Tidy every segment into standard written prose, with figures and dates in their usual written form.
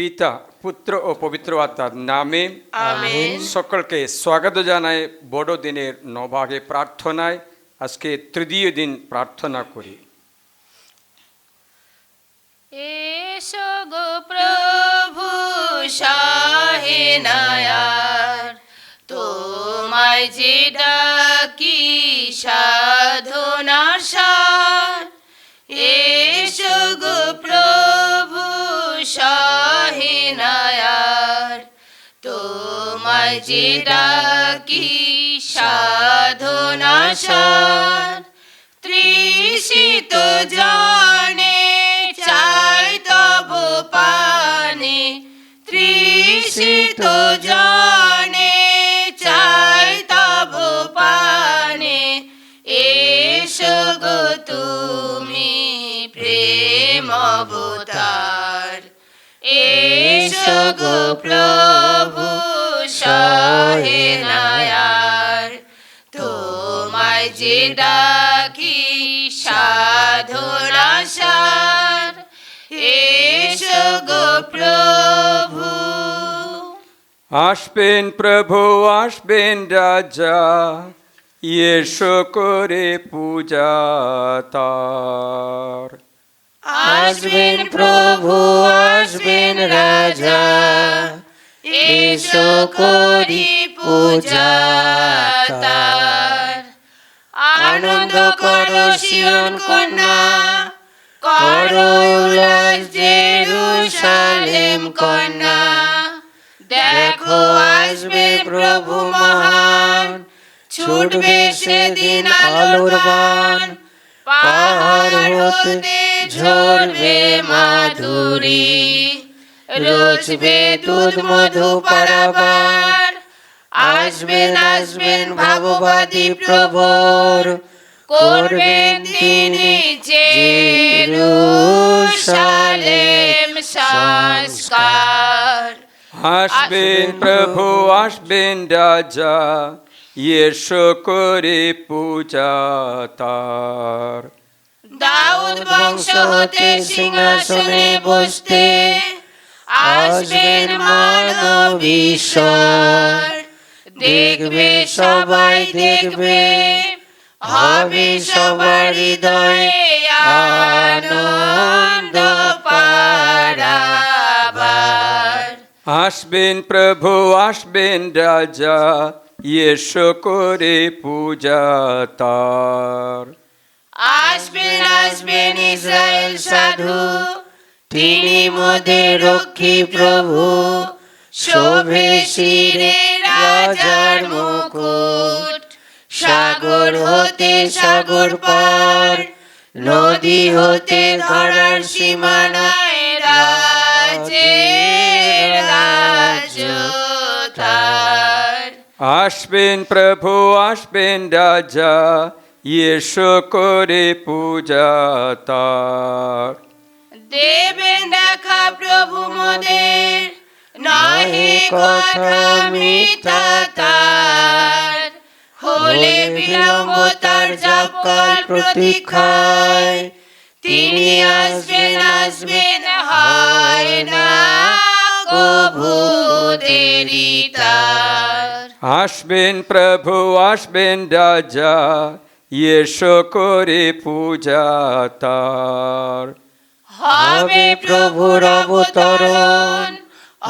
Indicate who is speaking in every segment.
Speaker 1: পিতা, পুত্র ও পবিত্র আত্মার নামে
Speaker 2: আমেন।
Speaker 1: সকলকে স্বাগত জানাই বড়দিনের নভাগে প্রার্থনায়। আজকে তৃতীয় দিন প্রার্থনা করি।
Speaker 2: এসো গো প্রভু শাহেনায়ার, তোমায় যে ডাকি সাধনার সার। এসো গো প্রভু শাহেনায়ার, তোমায় যে ডাকি সাধনার সার। তৃষিত জানে চাই তব পানে, তৃষিত জানে চাই তব পানে। এসো গো তুমি প্রেম অবতার, এসো গো প্রভু শাহেনায়ার, তোমায় যে ডাকি সাধনা সার। এসো গো প্রভু।
Speaker 1: আসবেন প্রভু, আসবেন রাজা, এসো করে পূজা তার।
Speaker 2: আসবেন প্রভু, আসবেন রাজা, এসো করি পূজা তার। আনন্দ করো সিয়ন কন্যা, করো উল্লাস জেরুসালেম কন্যা। দেখো আসবে প্রভু মহান, ছুটবে সেদিন আলোর বাণ। পাহাড় হতে ঝরবে মাধুরী, রচবে দুধ মধু পারাবার। আসবেন আসবেন ভাববাদী প্রভুর, করবেন তিনি জেরুসালেম সংস্কার।
Speaker 1: আসবেন প্রভু, আসবেন রাজা, এসো করে পূজা তার।
Speaker 2: দাউদ বংশ হতে সিংহাসনে বসতে আসবেন মানব ঈশ্বর। দেখবে সবাই দেখবে, হবে সবার হৃদয়ে আনন্দ পারাবার।
Speaker 1: আসবেন প্রভু, আসবেন রাজা, এসো করে পূজা তার।
Speaker 2: আসবেন আসবেন ইসরায়েল সাধু, তিনি মোদের রক্ষী প্রভু। শোভে শিরে রাজার মুকুট, সাগর হতে সাগর পার, নদী হতে ধরার সীমানায় রাজে রাজ তার।
Speaker 1: আসবেন প্রভু, আসবেন রাজা, এসো করে পূজা তার।
Speaker 2: দেবেন দেখা প্রভু মোদের, নহে কথা মিথ্যা তার। হলে বিলম্ব তার যাবকাল প্রতীক্ষায়, তিনি আসবেন আসবেন হয় না কভু দেরি তার।
Speaker 1: আসবেন প্রভু, আসবেন রাজা, এসো করে পূজা তার।
Speaker 2: হবে প্রভুর অবতরণ,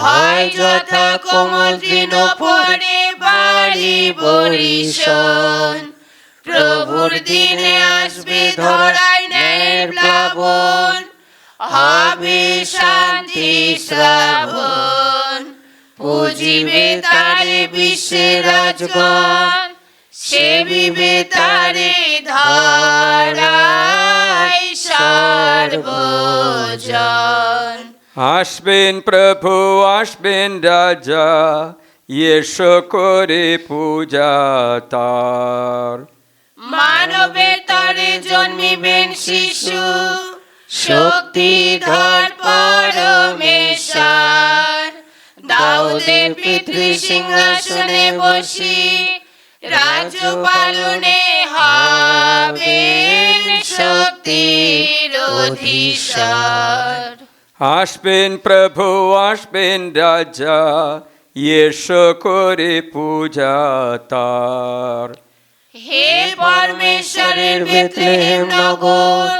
Speaker 2: হয় যথা কোমল তৃণ পরে বাড়ি বরিশন। প্রভুর দিনে আসবে ধরায় ন্যায়ের প্লাবন, হবে শান্তি শ্রাবণ। পুজিবে তারে বিশ্বের রাজগণ, সেবিবে তারে ধরায় সর্বজন।
Speaker 1: আসবেন প্রভু, আসবেন রাজা, এসো করে পূজা তার।
Speaker 2: মানবের তরে জন্মিবেন শিশু, শক্তিধর পরমেশ্বর। দাউদের পিতৃ সিংহাসনে বসি, রাজ্য পালনে হবেন শক্তির অধীশ্বর।
Speaker 1: আসবেন প্রভু আসবেন রাজা, এসো করে পূজা তার।
Speaker 2: হে পরমেশ্বরের বেথলেহেম নগর,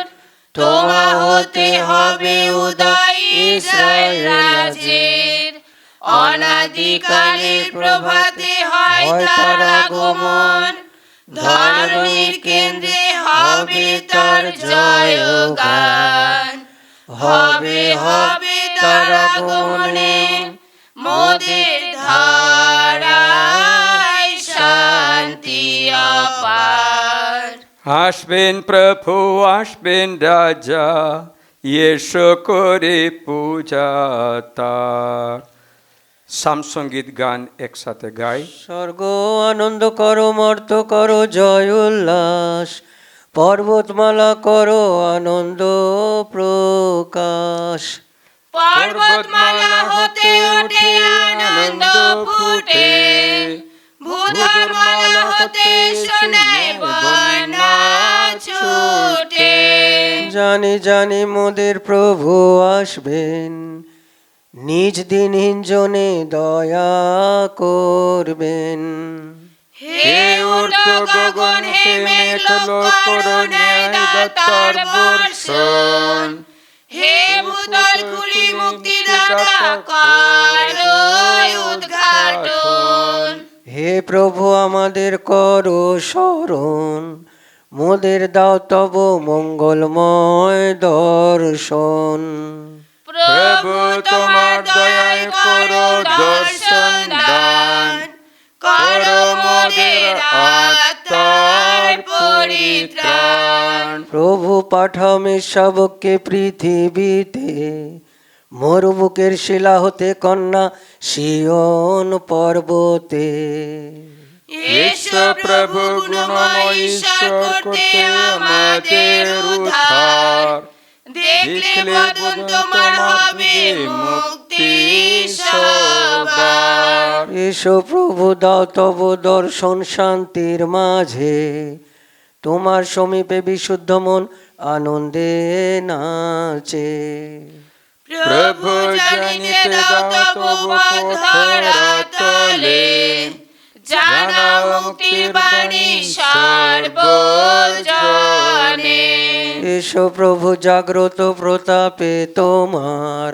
Speaker 2: তোমা হতে হবে উদয় ইস্রায়েল রাজের। অনাদিকালের প্রভাতে হয় তার আগমন, ধরণীর কেন্দ্রে হবে তার জয়গান। হবে হবে তার আগমনে মোদের ধারায় শান্তি অপার।
Speaker 1: আসবেন প্রভু আসবেন রাজা, এসো করে পূজা তার। সামসঙ্গীত গান একসাথে গাই।
Speaker 3: স্বর্গ আনন্দ করো, মর্ত করো জয় উল্লাস, পর্বতমালা করো আনন্দ প্রকাশ।
Speaker 2: পর্বতমালা হতে ওঠে আনন্দ ফুটে, ভূধরমালা হতে শোনায় বন্যা ছুটে।
Speaker 3: জানি জানি মোদের প্রভু আসবেন, নিজ দিনহীন জনে দয়া করবেন।
Speaker 2: হে ঊর্ধ্ব গগন হে মেঘলোক করো ন্যায় দাতার বর্ষণ। হে ভূতল খুলি মুক্তিদাতা করো উদ্ঘাটন।
Speaker 3: হে প্রভু আমাদের করো স্মরণ, মোদের দাও তব মঙ্গলময় দর্শন।
Speaker 2: প্রভু তোমার দয়ায় করো দর্শন দান, করো মোদের আত্মার পরিত্রাণ।
Speaker 3: প্রভু পাঠামে শাবককে পৃথিবীতে, মরুবুকের শিলা হতে কন্যা সিয়ন পর্বতে।
Speaker 2: এসো প্রভু গুণময় ঈশ্বর করতে আমাদের উদ্ধার। দেখলে বদন তোমার হবে মুক্তি সবার।
Speaker 3: এসো প্রভু দাও তব দর্শন শান্তির মাঝে, তোমার সমীপে বিশুদ্ধ মন আনন্দে নাচে।
Speaker 2: প্রভু জানিতে দাও তব পথ ধরাতলে, জানাও মুক্তির বাণী সর্বজনে।
Speaker 3: এসো প্রভু জাগ্রত প্রতাপে তোমার,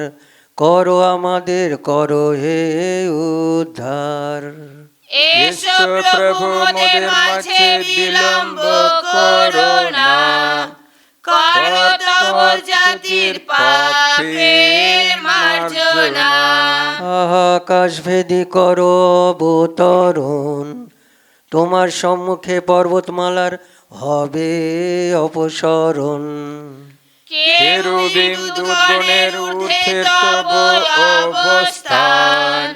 Speaker 3: করো আমাদের করো হে উদ্ধার।
Speaker 2: এসো প্রভু মোদের মাঝে বিলম্ব করো না, করো তব জাতির পাপের মার্জনা।
Speaker 3: আকাশ ভেদি করো অবতরণ, তোমার সম্মুখে পর্বতমালার হবে অপসরণ।
Speaker 2: কেরুবিম দূতগণের ঊর্ধ্বে তব অবস্থান।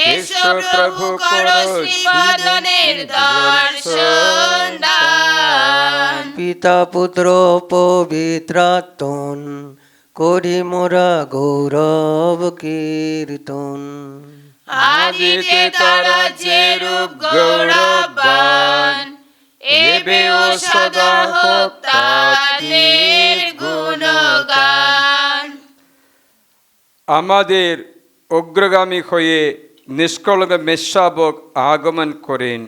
Speaker 2: এসো প্রভু করো শ্রীবদনের দর্শন দান।
Speaker 3: পিতা পুত্র পবিত্রাত্মন, করি মোরা গৌরব কীর্তন।
Speaker 2: আদিতে তারা যে রূপ গৌরবান, এবে ও সদা হোক তাদের গুণগান।
Speaker 1: আমাদের অগ্রগামী হয়ে নিষ্কলঙ্ক মেষশাবক আগমন করেন।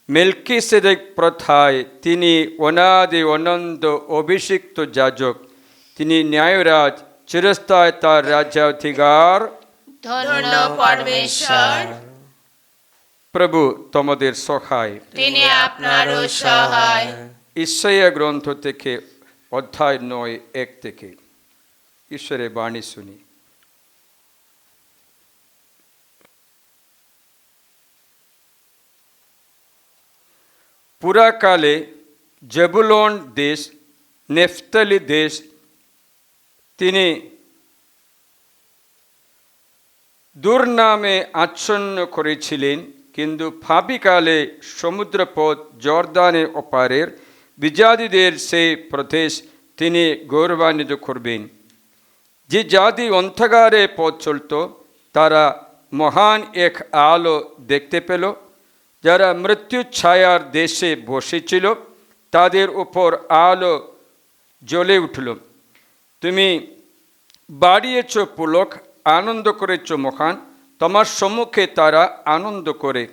Speaker 1: মেলকিসেদেক প্রথায় তিনি অনাদি অনন্ত অভিষিক্ত যাজক, তিনি ন্যায়রাজ, চিরস্থায় তার রাজ্যাধিকার।
Speaker 2: ধন্য পরমেশ্বর,
Speaker 1: প্রভু তোমাদের সহায়।
Speaker 2: তিনি আপনারও সহায়।
Speaker 1: ঈশায়া গ্রন্থ থেকে অধ্যায় 9:1 থেকে ঈশ্বরের বাণী শুনি। পুরাকালে জেবুলন দেশ, নেফতালি দেশ তিনি দুর্নামে আচ্ছন্ন করেছিলেন, কিন্তু ফাপিকালে সমুদ্রপথ জর্দানের ওপারের বিজাতিদের সেই প্রদেশ তিনি গৌরবান্বিত করবেন। যে জাতি অন্ধকারে পথ চলত তারা মহান এক আলো দেখতে পেল, যারা মৃত্যু ছায়ার দেশে বসেছিল তাদের উপর আলো জ্বলে উঠল। তুমি বাড়িয়েছ পুলক, আনন্দ করেছ মহান, তোমার সম্মুখে তারা আনন্দ করে।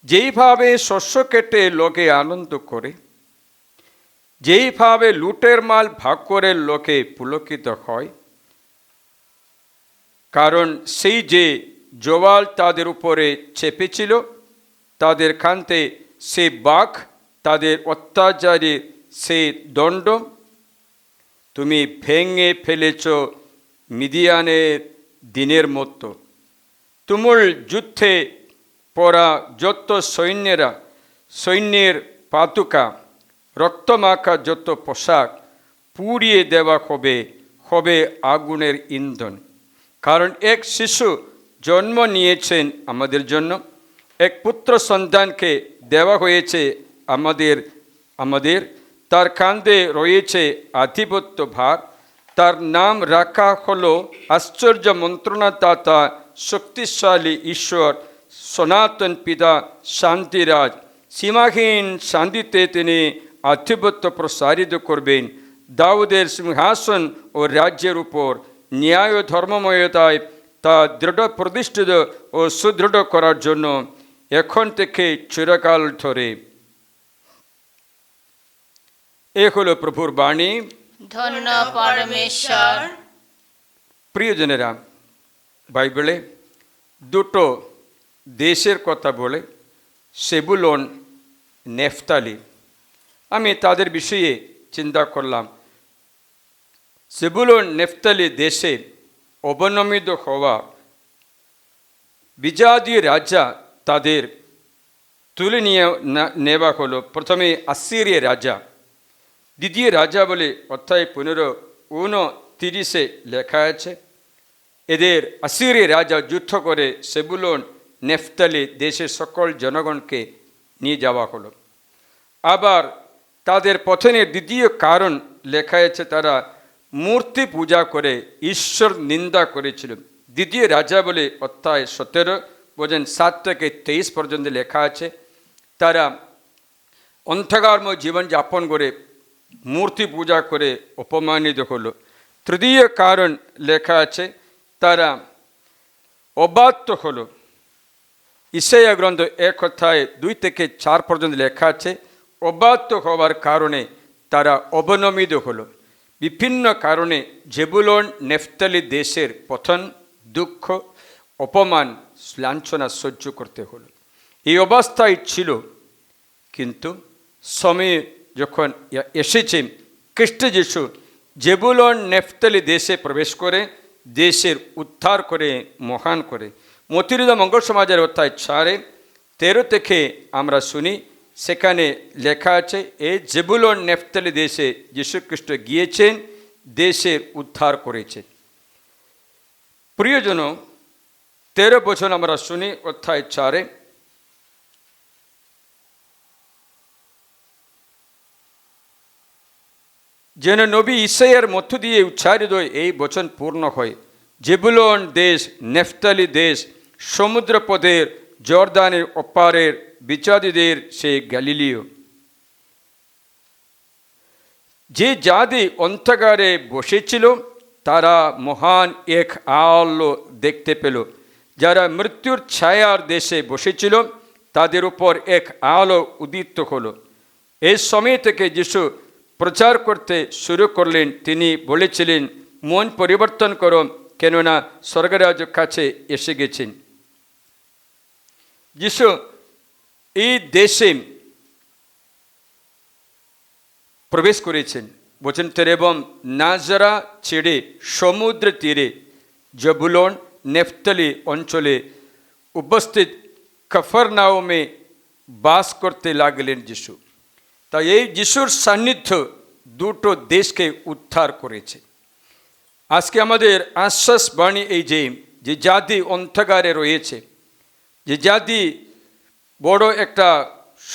Speaker 1: যেইভাবে শস্য কেটে লোকে আনন্দ করে, যেইভাবে লুটের মাল ভাগ করে লোকে পুলকিত হয়, কারণ সেই যে জোয়াল তাদের উপরে চেপেছিল, তাদের কান্তে সে বাঘ, তাদের অত্যাচারী সে দণ্ড। তুমি ভেঙে ফেলেছ মিদিয়ানের দিনের মতো। তুমুল যুদ্ধে পরা যত সৈন্যের পাতুকা, রক্তমাখা যত পোশাক পুড়িয়ে দেওয়া হবে আগুনের ইন্ধন। কারণ এক শিশু জন্ম নিয়েছেন আমাদের জন্য, এক পুত্র সন্তানকে দেওয়া হয়েছে আমাদের। তার কাঁধে রয়েছে আধিপত্য ভার। তার নাম রাখা হলো আশ্চর্য মন্ত্রণাদাতা, শক্তিশালী ঈশ্বর, সনাতন পিতা, শান্তিরাজ। সীমাহীন শান্তিতে তিনি আধিপত্য প্রসারিত করবেন। দাউদের সিংহাসন ও রাজ্যের উপর ন্যায় ও ধর্মময়তায় তা দৃঢ় প্রতিষ্ঠিত ও সুদৃঢ় করার জন্য এখন থেকে চিরকাল ধরে। এ হলো প্রভুর বাণী।
Speaker 2: ধন্য পরমেশ্বর।
Speaker 1: প্রিয়জনেরা, বাইবেলে দুটো দেশের কথা বলে, সেবুলন, নেফতালি। আমি তাদের বিষয়ে চিন্তা করলাম। সেবুলন নেফতালি দেশে অবনমিত হওয়া বিজাতি রাজা তাদের তুলে নিয়ে নেওয়া হলো। প্রথমে আসিরিয়া রাজা, দ্বিতীয় রাজা বলে অধ্যায় 15:29 লেখা আছে। এদের আসিরিয়া রাজা যুদ্ধ করে সেবুলন নেফতালি দেশের সকল জনগণকে নিয়ে যাওয়া হলো। আবার তাদের পতনের দ্বিতীয় কারণ লেখা আছে, তারা মূর্তি পূজা করে ঈশ্বর নিন্দা করেছিল। দ্বিতীয় রাজা বলে অধ্যায় 17 7-23 পর্যন্ত লেখা আছে। তারা অন্ধকারময় জীবনযাপন করে মূর্তি পূজা করে অপমানিত হলো। তৃতীয় কারণ লেখা আছে, তারা অবাধ্য হলো। ইসাইয়া গ্রন্থ 1:2-4 পর্যন্ত লেখা আছে, অবাধ্য হওয়ার কারণে তারা অবনমিত হলো। বিভিন্ন কারণে জেবুলন নেফতালি দেশের পতন, দুঃখ, অপমান, লাঞ্ছনা সহ্য করতে হলো। এই অবস্থায় ছিল, কিন্তু সময় যখন এসেছে, খ্রিস্ট যিশু জেবুলন নেফতালি দেশে প্রবেশ করে দেশের উদ্ধার করে, মহান করে। মতিহৃদয় মঙ্গল সমাজের অধ্যায় 4-13 থেকে আমরা শুনি, সেখানে লেখা আছে, এই জেবুলন নেফতালি দেশে যীশু খ্রিস্ট গিয়েছেন, দেশের উদ্ধার করেছেন। প্রিয়জন, 13 বছর আমরা শুনি অধ্যায় 4, যেন নবী ইসাইয়ার মধ্য দিয়ে উচ্চারিত এই বচন পূর্ণ হয়। জেবুলন দেশ, নেফতালি দেশ, সমুদ্রপথের জর্দানের অপারের বিজাতিদের সেই গ্যালিলীয়। যে জাতি অন্ধকারে বসেছিল তারা মহান এক আলো দেখতে পেল। যারা মৃত্যুর ছায়ার দেশে বসেছিল তাদের উপর এক আলো উদিত হলো। এই সময় থেকে যিশু প্রচার করতে শুরু করলেন। তিনি বলেছিলেন, মন পরিবর্তন করো, কেননা স্বর্গরাজ কাছে এসে গেছেন। যিশু এই দেশে প্রবেশ করেছেন। বলছেন, এবং নাজারা ছেড়ে সমুদ্র তীরে জবুলন নেফতালি অঞ্চলে উপস্থিত কফরনাউমে বাস করতে লাগলেন যিশু। তাই এই যিশুর সান্নিধ্য দুটো দেশকে উদ্ধার করেছে। আজকে আমাদের আশ্বাস বাণী এই যে জাতি অন্ধকারে রয়েছে, যে জাতি বড় একটা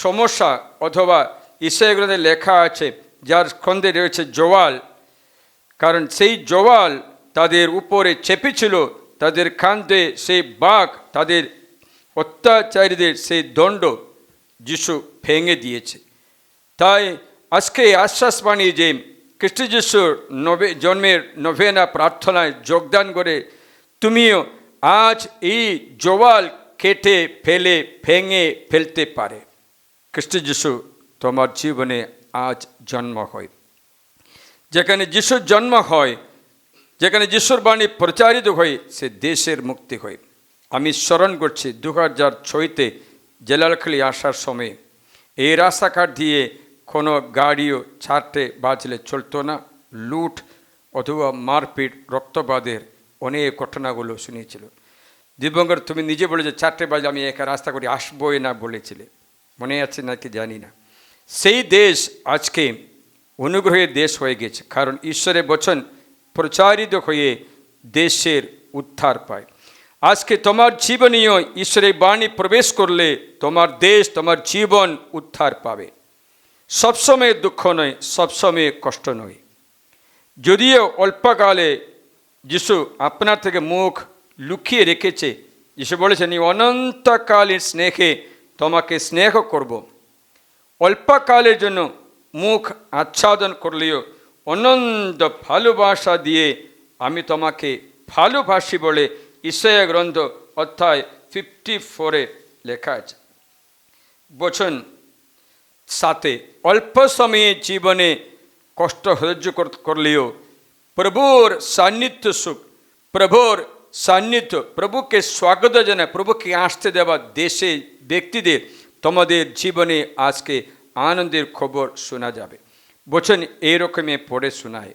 Speaker 1: সমস্যা, অথবা ইসাইয়া গ্রন্থে লেখা আছে যার খন্দে রয়েছে জোয়াল, কারণ সেই জোয়াল তাদের উপরে চেপেছিল, তাদের কাঁধে সেই বাঘ, তাদের অত্যাচারীদের সেই দণ্ড যিশু ভেঙে দিয়েছে। তাই আজকে আশ্বাস বাণী যে খ্রিস্ট যিশুর জন্মের নভেনা প্রার্থনায় যোগদান করে তুমিও আজ এই জোয়াল কেটে ভেঙে ফেলতে পারে। খ্রিস্ট যিশু তোমার জীবনে আজ জন্ম হয়। যেখানে যিশুর জন্ম হয়, যেখানে যিশুর বাণী প্রচারিত হয়, সে দেশের মুক্তি হয়। আমি স্মরণ করছি 2006-তে জেলালখালি আসার সময় এই রাস্তাঘাট দিয়ে কোনো গাড়িও 4টে বাজলে চলতো না। লুট অথবা মারপিট, রক্তপাতের অনেক ঘটনাগুলো শুনিয়েছিল। দিব্যঙ্কর, তুমি নিজে বলে যে 4টে বাজলে আমি একা রাস্তা করে আসবোই না বলেছিলে, মনে আছে নাকি জানি না। সেই দেশ আজকে অনুগ্রহের দেশ হয়ে গেছে, কারণ ঈশ্বরের বচন প্রচারিত হয়ে দেশের উদ্ধার পায়। আজকে তোমার জীবনেও ঈশ্বরের বাণী প্রবেশ করলে তোমার দেশ, তোমার জীবন উদ্ধার পাবে। সবসময় দুঃখ নয়, সবসময় কষ্ট নয়। যদিও অল্পকালে যিশু আপনার থেকে মুখ লুকিয়ে রেখেছে, যিশু বলেছেন এই অনন্তকালীন স্নেহে তোমাকে স্নেহ করব। অল্পকালের জন্য মুখ আচ্ছাদন করলেও অনন্ত ভালোবাসা দিয়ে আমি তোমাকে ভালোবাসি বলে ইসাইয়া গ্রন্থ অধ্যায় 54-এ লেখা আছে। বচন 7 অল্প সময়ে জীবনে কষ্ট সহ্য করলেও প্রভুর সান্নিধ্য সুখ, প্রভুর সান্নিধ্য, প্রভুকে স্বাগত জানায়, প্রভুকে আসতে দেওয়া দেশে ব্যক্তিদের তোমাদের জীবনে আজকে আনন্দের খবর শোনা যাবে। বচন এইরকমই পড়ে শোনায়,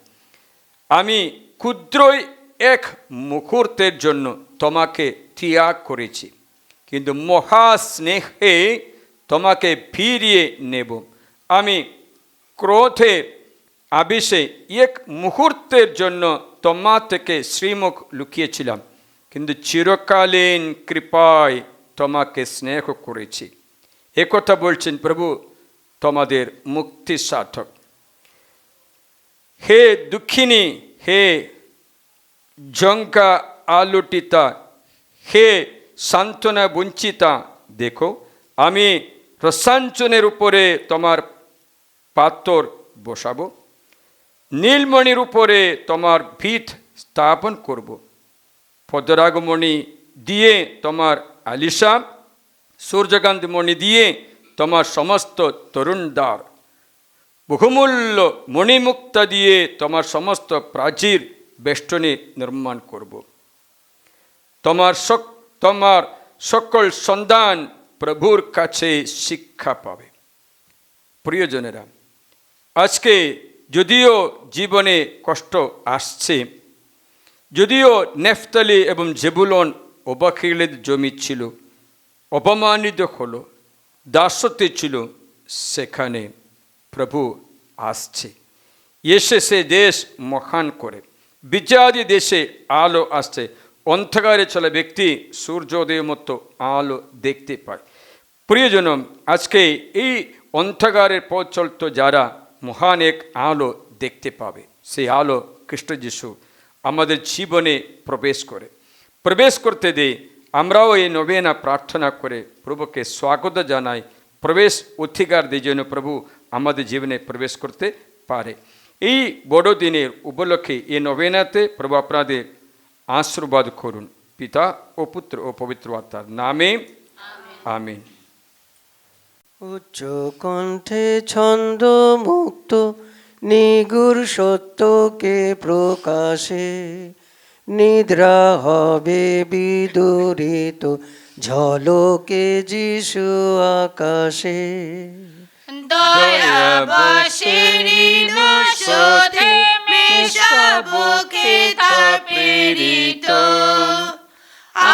Speaker 1: আমি ক্ষুদ্রই এক মুহূর্তের জন্য তোমাকে ত্যাগ করেছি, কিন্তু মহাস্নেহে তোমাকে ফিরিয়ে নেব। আমি ক্রোধে আবেশে এক মুহূর্তের জন্য তোমার থেকে শ্রীমুখ লুকিয়েছিলাম, কিন্তু চিরকালীন কৃপায় তোমাকে স্নেহ করেছি। একথা বলছেন প্রভু তোমাদের মুক্তি সাধক। হে দুঃখিনী, হে জঙ্কা আলুটিতা, হে সান্ত্বনা বঞ্চিতা, দেখো আমি রসাঞ্চনের উপরে তোমার পাথর বসাবো, নীলমণির উপরে তোমার ভিত স্থাপন করব। পদরাগমণি দিয়ে তোমার আলিশা, সূর্যকান্ত মণি দিয়ে তোমার সমস্ত তরুণদ্বার, বহুমূল্য মণিমুক্তা দিয়ে তোমার সমস্ত প্রাচীর বেষ্টনী নির্মাণ করব। তোমার সকল সন্তান প্রভুর কাছে শিক্ষা পাবে। প্রিয়জনেরা, আজকে যদিও জীবনে কষ্ট আসছে, যদিও নেফতালি এবং জেবুলন অবাখিলের জমি ছিল, অপমানিত হলো, দাসত্বে ছিল, সেখানে প্রভু আসছে, এসে সে দেশ মহান করে। বিজাতি দেশে আলো আসছে, অন্ধকারে চলা ব্যক্তি সূর্যোদয়ের মতো আলো দেখতে পায়। প্রিয়জন, আজকে এই অন্ধকারের পথ চলত যারা মহান এক আলো দেখতে পাবে। সেই আলো খ্রিস্ট যিশু আমাদের জীবনে প্রবেশ করতে দেয়। আমরাও এই নবেনা প্রার্থনা করে প্রভুকে স্বাগত জানাই, প্রবেশ অধিকার দিয়ে যেন প্রভু আমাদের জীবনে প্রবেশ করতে পারে। এই বড়দিনের উপলক্ষে এই নবেনাতে প্রভু আপনাদের আশীর্বাদ করুন। পিতা ও পুত্র ও পবিত্র আত্মার নামে আমিন।
Speaker 3: উচ্চ কণ্ঠে ছন্দ মুক্ত নিগুড় সত্যকে প্রকাশে, নিদ্রা হবে বিদূরিত ঝলকে যিশু আকাশে।
Speaker 2: দয়াবাসের শোধে মেশাবকে তা প্রেরিত,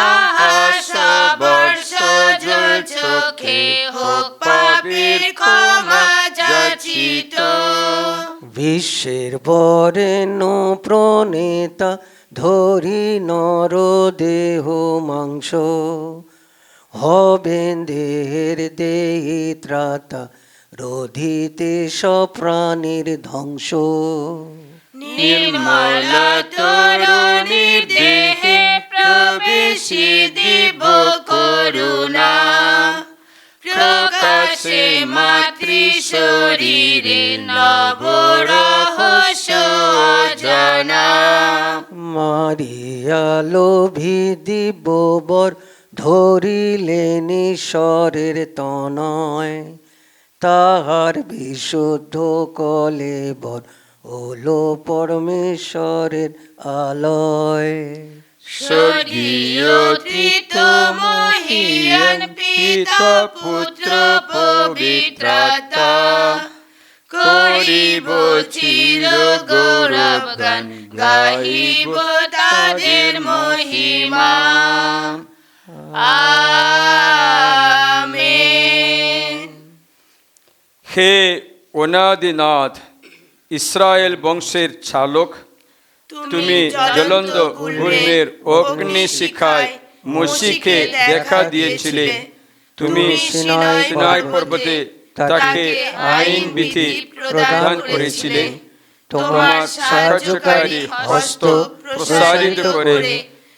Speaker 2: আহাস বর্ষ জল চোখে হোক পাপের ক্ষমা যাচিত।
Speaker 3: বিশ্বের বরেণ্য প্রণেতা ধরি নর দেহ মাংস, হবেন দেহের দেহি ত্রাতা রোধিতে সপ্রাণীর ধ্বংস।
Speaker 2: নির্মল তরুণীর দেহে প্রবেশে দিব করুণা, প্রকাশে মাতৃ শরীরে নব রহস্য
Speaker 3: মারিয়া লোভী দিব্যবর ধরিলেন ঈশ্বরের তনয়, তাহার বিশুদ্ধ কলেবর হলো পরমেশ্বরের আলয়।
Speaker 2: স্বর্গীয় তৃতীয়মহিয়ান পিতা পুত্র পবিত্রাত্মা, করিব চির গৌরব গান, গাহিব তাদের মহিমা। আমেন।
Speaker 1: হে অনাদিনাথ, ইসরায়েল বংশের চালক, তুমি জ্বলন্ত গুল্মের অগ্নিশিখায় মোশিকে দেখা দিয়েছিলে। তুমি সিনাই পর্বতে তাকে আইন বিধি প্রদান করেছিলে। তোমার সাহায্যকারী হস্ত প্রসারিত করে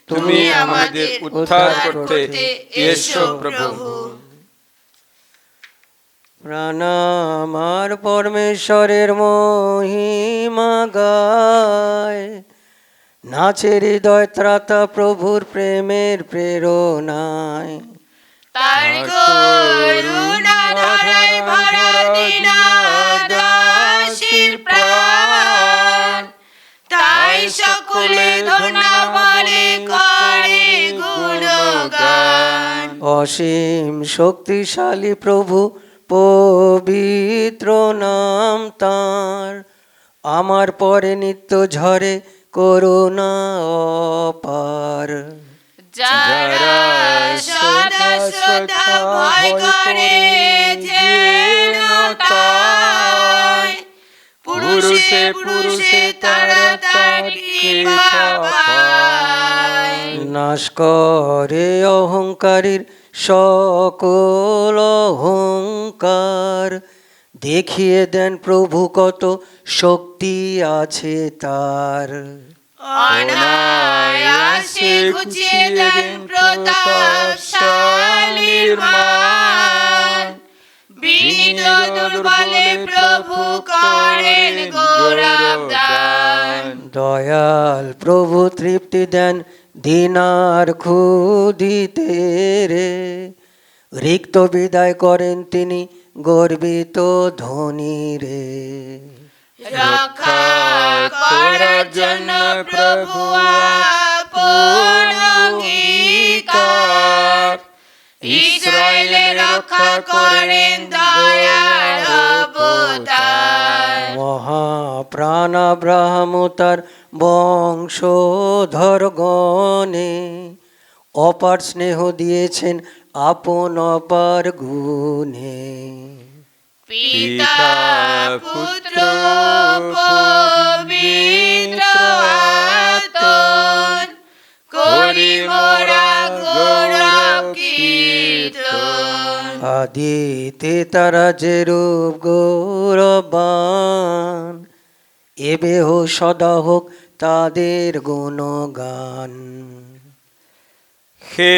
Speaker 1: তুমি আমাদের উদ্ধার করতে এসো প্রভু।
Speaker 3: প্রাণ আমার পরমেশ্বরের মহিমা গায়, নাচে হৃদয় ত্রাতা প্রভুর প্রেমের প্রেরণায়।
Speaker 2: তার করুণা ধারায় ভরা দীনদাসীর প্রাণ, তাই সকলে ধন্যা বলে করে গুণগান।
Speaker 3: অসীম শক্তিশালী প্রভু, পবিত্র নাম তাঁর, আমার পরে নিত্য ঝরে করুণা অপার।
Speaker 2: যারা সদা সদা ভয় করে যেন তাই, পুরুষে পুরুষে তারা তার কৃপা পায়।
Speaker 3: নাশ করে অহংকারীর সকল অহংকার, দেখিয়ে দেন প্রভু কত শক্তি আছে তার।
Speaker 2: অনায়াসে ঘুচিয়ে দেন প্রতাপশালীর মান, বিনীত দুর্বলে প্রভু করেন গৌরব দান।
Speaker 3: দয়াল প্রভু তৃপ্তি দেন দিনার ক্ষুধিতে রে, রিক্ত বিদায় করেন তিনি গর্বিত ধনী রে।
Speaker 2: রক্ষা করার জন্য প্রভু আপন অঙ্গীকার, ইসরায়েলের রক্ষা করেন দয়ার অবতার।
Speaker 3: মহাপ্রাণ আব্রাহাম ও তার বংশধরগণে অপার স্নেহ দিয়েছেন আপন অপার গুণে।
Speaker 2: পিতা পুত্র পবিত্র আত্মন, করি মোরা গৌরব কীর্তন।
Speaker 3: আদিতে তারা যে রূপ গৌরবান, এবে হো সদা হোক তাদের গুণগান।
Speaker 1: হে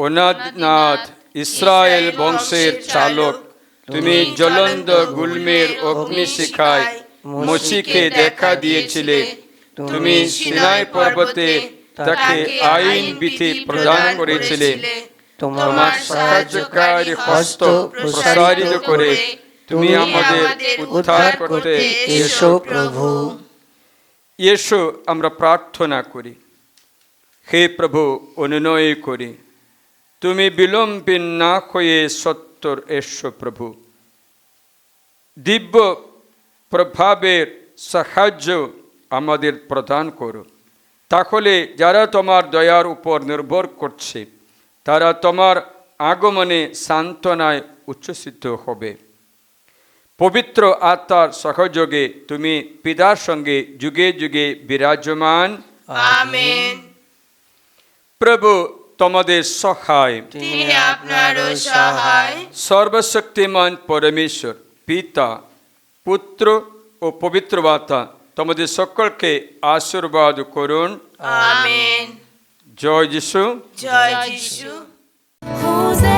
Speaker 1: অনাদিনাথ, ইসরায়েল বংশের চালক, তুমি জ্বলন্ত গুল্মের অগ্নিশিখায় মোশিকে দেখা দিয়েছিলে। তুমি সিনাই পর্বতে তাকে আইন বিধি প্রদান করেছিলে। তোমার সাহায্যকারী হস্ত প্রসারিত করে তুমি আমাদের উদ্ধার করতে এসো প্রভু। এসো আমরা প্রার্থনা করি। হে প্রভু, অনুনয় করি, তুমি বিলম্বিত না হয়ে সত্তর এসো প্রভু। দিব্য প্রভাবের সাহায্য আমাদের প্রদান করো, তাহলে যারা তোমার দয়ার উপর নির্ভর করছে তারা তোমার আগমনে সান্ত্বনায় উচ্ছ্বসিত হবে। পবিত্র আত্মার সহযোগে তুমি পিতার সঙ্গে যুগে যুগে বিরাজমান।
Speaker 2: আমেন।
Speaker 1: প্রভু তোমাদের সহায়,
Speaker 2: তিনি আপনারও সহায়।
Speaker 1: সর্বশক্তিমান পরমেশ্বর পিতা, পুত্র ও পবিত্র আত্মা তোমাদের সকলকে আশীর্বাদ করুন।
Speaker 2: আমেন।
Speaker 1: জয় যিশু।
Speaker 2: জয় যিশু।
Speaker 4: Hosanna.